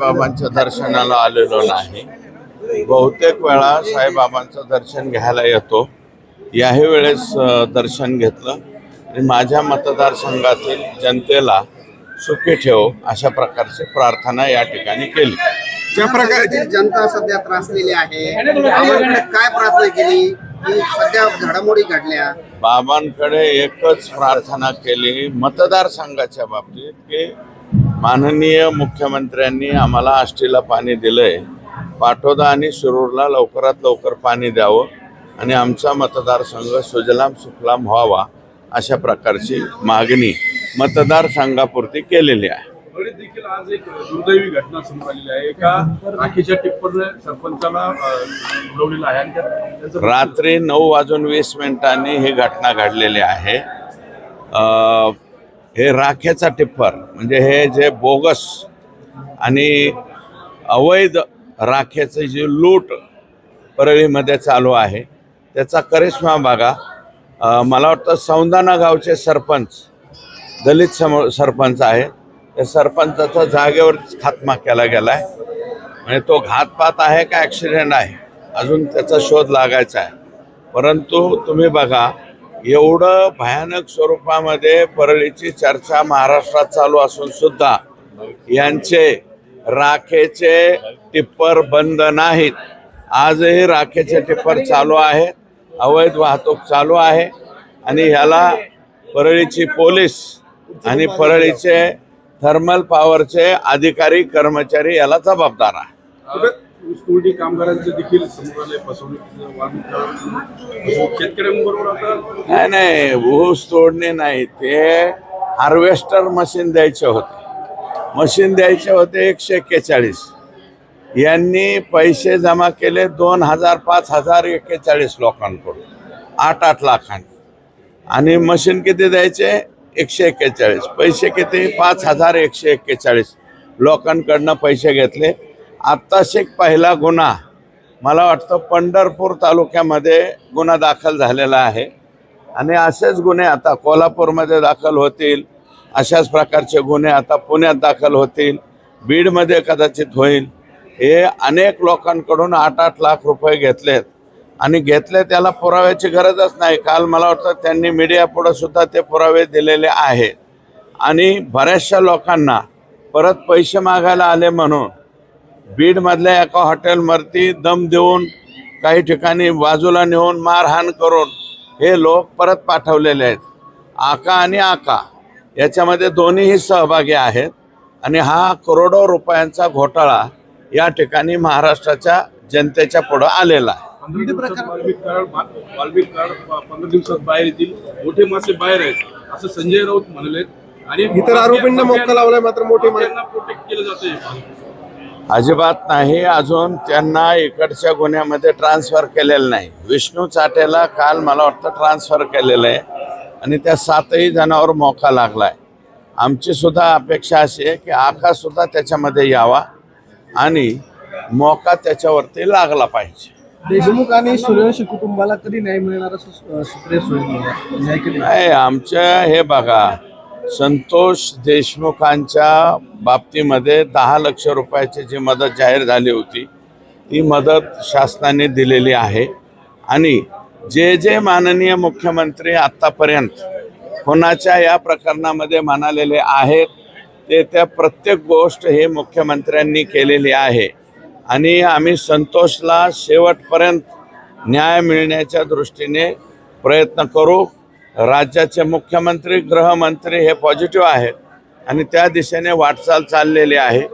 बाबांच्या दर्शनाला आलेलो नाही। बहुतेक वेळा साईबाबांचं दर्शन घ्यायला येतो। याही वेळेस दर्शन घेतलं आणि माझ्या मतदारसंघातील जनतेला सुखी ठेव अशा प्रकारची प्रार्थना या ठिकाणी केली। ज्या प्रकारे जनता सध्या त्रासलेली आहे, बाबांकडे काय प्रार्थना केली की सध्या घडामोडी घडल्या? बाबांकडे एकच प्रार्थना केली मतदारसंघाच्या बाबतीत की माननीय मुख्यमंत्र्यांनी आम्हाला आष्टीला पाणी दिलंय, पाटोदा आणि शिरूरला लवकरात लवकर पाणी द्यावं आणि आमचा मतदारसंघ सुजलाम सुफलाम व्हावा अशा प्रकारची मागणी मतदारसंघापुरती केलेली आहे। देखील आज एक दुर्दैवी घटना समोर आलेली आहे। एका राखेच्या टिप्परने सरपंचाला उडवलेलं आहे आणि रात्री 9:20 ही घटना घडलेली आहे। हे राखेचा टिप्पर म्हणजे हे जे बोगस आणि अवैध राखेची जी लूट परळीमध्ये चालू आहे त्याचा करिश्मा बघा। मला वाटतं सौंदाणा गावचे सरपंच दलित सरपंच आहे, त्या सरपंचाचा जागेवर खात्मा केला गेलाय। म्हणजे तो घातपात आहे का ॲक्सिडेंट आहे अजून त्याचा शोध लागायचा आहे। परंतु तुम्ही बघा एवढं भयानक स्वरूपामध्ये परळीची चर्चा महाराष्ट्रात चालू असून सुद्धा यांचे राखेचे टिप्पर बंद नाहीत। आजही राखेचे टिप्पर चालू आहेत, अवैध वाहतूक चालू आहे आणि ह्याला परळीची पोलीस आणि परळीचे थर्मल पॉवरचे अधिकारी कर्मचारी याला जबाबदार आहे। ऊसतोडणी कामगारांचे देखील समोर आले शेतकऱ्यांबरोबर नाही ऊस तोडणे नाही, ते हार्वेस्टर मशीन द्यायचे होते। मशीन द्यायचे होते 141। यांनी पैसे जमा केले 2000 5000 41 लोकांकडून 8-8 लाखांनी आणि मशीन किती द्यायचे 141। पैसे किती 5141 लोकांकडनं पैसे घेतले। आत्ताच एक पहिला गुन्हा मला वाटतं पंढरपूर तालुक्यामध्ये गुन्हा दाखल झालेला आहे आणि असेच गुन्हे आता कोल्हापूरमध्ये दाखल होतील, अशाच प्रकारचे गुन्हे आता पुण्यात दाखल होतील, बीडमध्ये कदाचित होईल। हे अनेक लोकांकडून 8-8 लाख रुपये घेतलेत आणि घेतले त्याला पुराव्याची गरजच नाही। काल मला वाटतं त्यांनी मीडिया पुढे सुद्धा ते पुरावे दिलेले आहेत आणि बऱ्याचशा लोकांना परत पैसे मागायला आले म्हणून बीडमधल्या एका हॉटेलवरती दम देऊन काही ठिकाणी बाजूला नेऊन मारहाण करून हे लोक परत पाठवलेले आहेत। आका आणि आका याच्यामध्ये दोन्हीही सहभागी आहेत आणि हा करोडो रुपयांचा घोटाळा या ठिकाणी महाराष्ट्राच्या जनतेच्या पुढे आलेला आहे। 15 दिवसात बाहेर येतील, मोठे मासे बाहेर आहेत असं संजय राऊत म्हणाले आणि इतर आरोपींना मोक्का लावलाय, मात्र मोठे प्रोटेक्ट केलं जाते। अजिबात नाही, अजून त्यांना इकडच्या गुन्ह्यामध्ये ट्रान्सफर केलेलं नाही। विष्णू चाटेला काल मला वाटतं ट्रान्सफर केलेलं आहे आणि त्या 7ही जणांवर मोका लागलाय। आमची सुद्धा अपेक्षा अशी आहे की आका सुद्धा त्याच्यामध्ये यावा आणि मोका त्याच्यावरती लागला पाहिजे। देशमुख आणि सूर्यवंशी कुटुंबाला कधी न्याय मिळणार असं सुप्रिया सुळे नाही, आमच्या हे बघा संतोष देशमुखांच्या बाबतीमध्ये 10 लाख रुपयाची जी मदत जाहीर झाली होती ती मदत शासनाने दिलेली आहे आणि जे माननीय मुख्यमंत्री आत्तापर्यंत कोणाच्या या प्रकरणामध्ये म्हणालेले आहेत ते त्या प्रत्येक गोष्ट हे मुख्यमंत्र्यांनी केलेली आहे आणि आम्ही संतोषला शेवटपर्यंत न्याय मिळण्याच्या दृष्टीने प्रयत्न करू। राज्याचे मुख्यमंत्री गृहमंत्री हे पॉझिटिव्ह आहेत आणि त्या दिशेने वाटचाल चाललेली आहे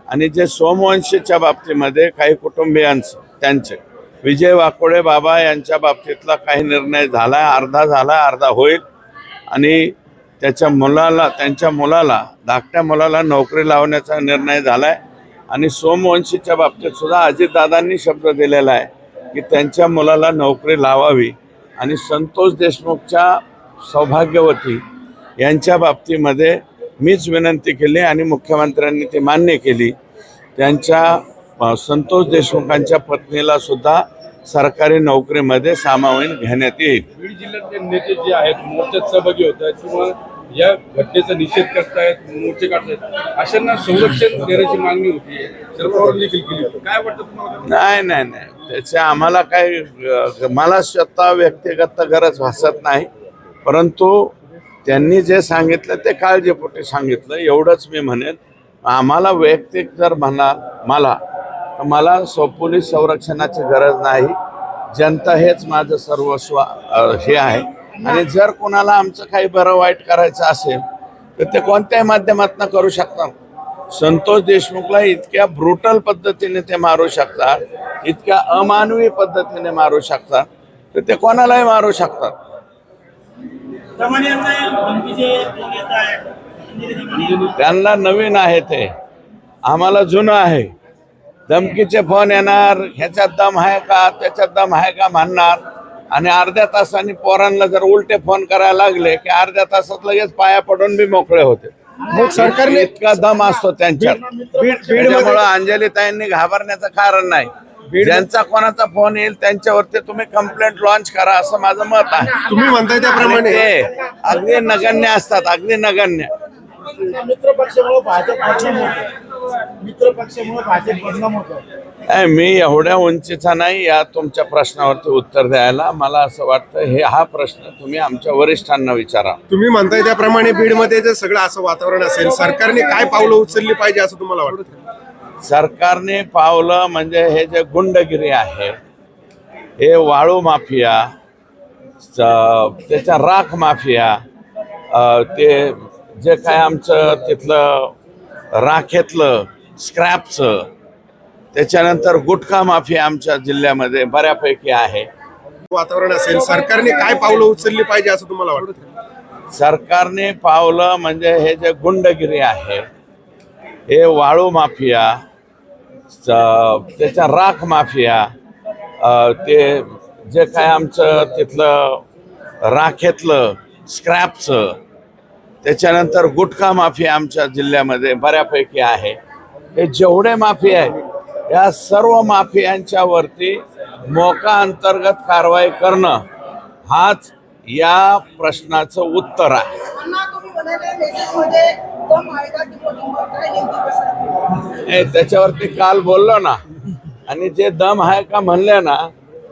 आणि जे सोमवंशीच्या बाबतीमध्ये काही कुटुंबियांचं त्यांचे विजय वाकोडे बाबा यांच्या बाबतीतला काही निर्णय झाला, अर्धा झाला, अर्धा होईल आणि त्यांच्या मुलाला धाकट्या मुलाला नोकरी लावण्याचा निर्णय झाला आहे आणि सोमवंशीच्या बाबतीत सुद्धा अजितदादांनी शब्द दिलेला आहे की त्यांच्या मुलाला नोकरी लावावी आणि संतोष देशमुखच्या सौभाग्यवती यांच्या बाबतीमध्ये मीच विनंती केली आणि मुख्यमंत्र्यांनी ती मान्य केली। त्यांच्या संतोष देशमुखांच्या पत्नीला सुद्धा सरकारी नोकरीमध्ये सामावून घेण्यात येईल। बीड जिल्ह्यातले नेते जे आहेत मोर्चात सहभागी होत आहेत किंवा या घटनेचा निषेध करतायत, मोर्चे काढतायत, अशांना संरक्षण देण्याची मागणी होती. शरद पवारांनी देखील केली होती. काय वाटतं तुम्हाला? नाही त्याच्या आम्हाला काही मला स्वतः व्यक्तिगत गरज भासत नाही, परंतु त्यांनी जे सांगितलं ते काळजीपोटी सांगितलं एवढंच मी म्हणेन. आम्हाला वैयक्तिक जर मला पोलीस संरक्षणाची गरज नाही. जनता हेच माझं सर्वस्व हे आहे. आणि जर कोणाला आमचं काही बरं वाईट करायचं असेल तर ते कोणत्याही माध्यमातून करू शकतात. संतोष देशमुखला इतक्या ब्रुटल पद्धतीने ते मारू शकतात, इतक्या अमानवी पद्धतीने मारू शकतात, तर ते कोणालाही मारू शकतात. त्यांना नवीन आहे, ते आम्हाला जुनं आहे. धमकीचे फोन येणार, ह्याच्यात दम आहे का त्याच्यात दम आहे का म्हणणार, आणि अर्ध्या तासांनी पोरांना जर उलटे फोन करायला लागले की अर्ध्या तासात लगेच पाया पडून बी मोकळे होते. मग सरकारने इतका दम असतो त्यांच्यात. त्यामुळं अंजलीताईंनी घाबरण्याचं कारण नाही. ज्यांचा कोणाचा फोन येईल त्यांच्यावरती तुम्ही कंप्लेंट लॉन्च करा असं माझं मत आहे. तुम्ही म्हणताय त्याप्रमाणे ते अगदी नगण्य असतात, अगदी नगण्य. मित्र पक्षामुळे भाजप बदनाम होतो. मी एवढ्या उंचीचा नाही या तुमच्या प्रश्नावरती उत्तर द्यायला. मला असं वाटतं हा प्रश्न तुम्ही आमच्या वरिष्ठांना विचारा. तुम्ही म्हणताय त्याप्रमाणे बीडमध्ये जर सगळं असं वातावरण असेल, सरकारने काय पावलं उचलली पाहिजे असं तुम्हाला वाटतं? सरकारने पावलं म्हणजे हे जे गुंडगिरी आहे, हे वाळू माफिया, त्याच्या राख माफिया, ते जे काय आमचं तिथलं राखेतलं स्क्रॅपचं, त्याच्यानंतर गुटखा माफिया आमच्या जिल्ह्यामध्ये बऱ्यापैकी आहे. वातावरण असेल, सरकारने काय पावलं उचलली पाहिजे असं तुम्हाला वाटतं? सरकारने पावलं म्हणजे हे जे गुंडगिरी आहे, हे वाळू माफिया, त्याच्या राख माफिया, ते जे काय आमचं तिथलं राखेतलं स्क्रॅपचं, त्याच्यानंतर गुटखा माफिया आमच्या जिल्ह्यामध्ये बऱ्यापैकी आहे. हे जेवढे माफिया आहेत या सर्व माफियांच्या वरती मोका अंतर्गत कारवाई करणं हाच या प्रश्नाचं उत्तर आहे. त्याच्यावरती काल बोललो ना, आणि जे दम आहे का म्हणले ना,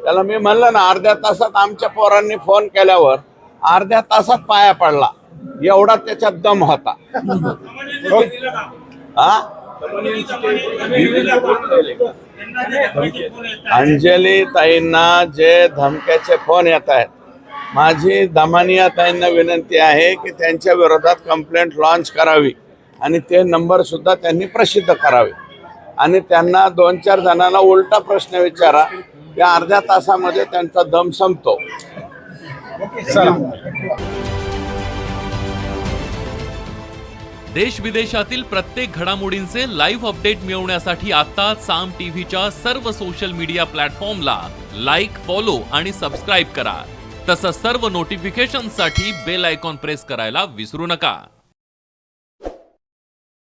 त्याला मी म्हणलं ना, अर्ध्या तासात आमच्या पोरांनी फोन केल्यावर अर्ध्या तासात पाया पडला, एवढा त्याच्यात दम होता. हा, अंजली ताईंना जे धमक्याचे फोन येत आहेत, माझी दमानिया ताईंना विनंती आहे की त्यांच्या विरोधात कंप्लेंट लॉन्च करावी आणि ते नंबर सुद्धा त्यांनी प्रसिद्ध करावे. आणि त्यांना 2-4 जणांना उलटा प्रश्न विचारा, या अर्ध्या तासामध्ये त्यांचा दम संपतो. देश विदेशातील प्रत्येक घडामोडींचे लाईव्ह अपडेट मिळवण्यासाठी आता साम टीव्हीच्या सर्व सोशल मीडिया प्लॅटफॉर्मला लाईक, फॉलो आणि सबस्क्राईब करा. तसंच सर्व नोटिफिकेशनसाठी बेल आयकॉन प्रेस करायला विसरू नका.